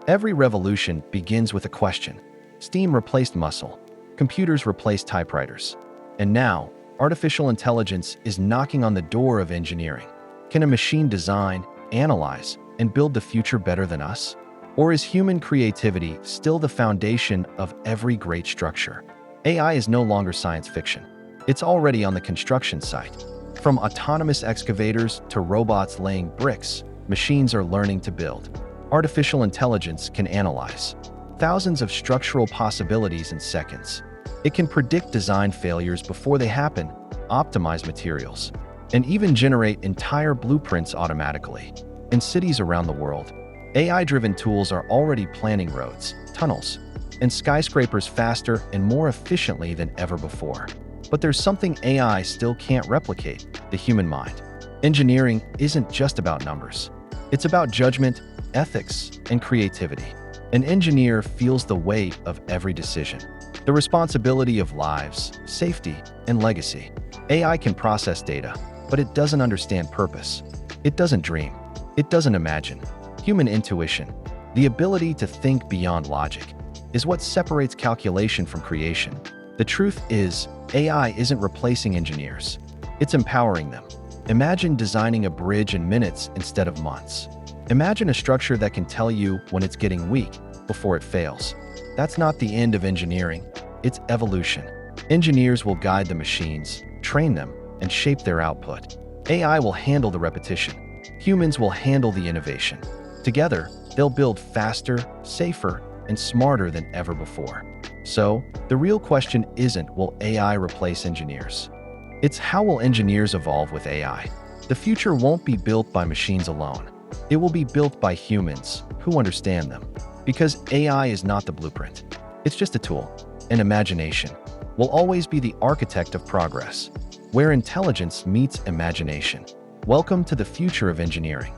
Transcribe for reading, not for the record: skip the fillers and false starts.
Every revolution begins with a question. Steam replaced muscle. Computers replaced typewriters. And now, artificial intelligence is knocking on the door of engineering. Can a machine design, analyze, and build the future better than us? Or is human creativity still the foundation of every great structure? AI is no longer science fiction. It's already on the construction site. From autonomous excavators to robots laying bricks, machines are learning to build. Artificial intelligence can analyze thousands of structural possibilities in seconds. It can predict design failures before they happen, optimize materials, and even generate entire blueprints automatically. In cities around the world, AI-driven tools are already planning roads, tunnels, and skyscrapers faster and more efficiently than ever before. But there's something AI still can't replicate: the human mind. Engineering isn't just about numbers. It's about judgment, ethics, and creativity. An engineer feels the weight of every decision, the responsibility of lives, safety, and legacy. AI can process data, but it doesn't understand purpose. It doesn't dream. It doesn't imagine. Human intuition, the ability to think beyond logic, is what separates calculation from creation. The truth is, AI isn't replacing engineers. It's empowering them. Imagine designing a bridge in minutes instead of months. Imagine a structure that can tell you when it's getting weak before it fails. That's not the end of engineering. It's evolution. Engineers will guide the machines, train them, and shape their output. AI will handle the repetition. Humans will handle the innovation. Together, they'll build faster, safer, and smarter than ever before. So, the real question isn't, will AI replace engineers? It's, how will engineers evolve with AI? The future won't be built by machines alone. It will be built by humans who understand them. Because AI is not the blueprint. It's just a tool. And imagination will always be the architect of progress, where intelligence meets imagination. Welcome to the future of engineering.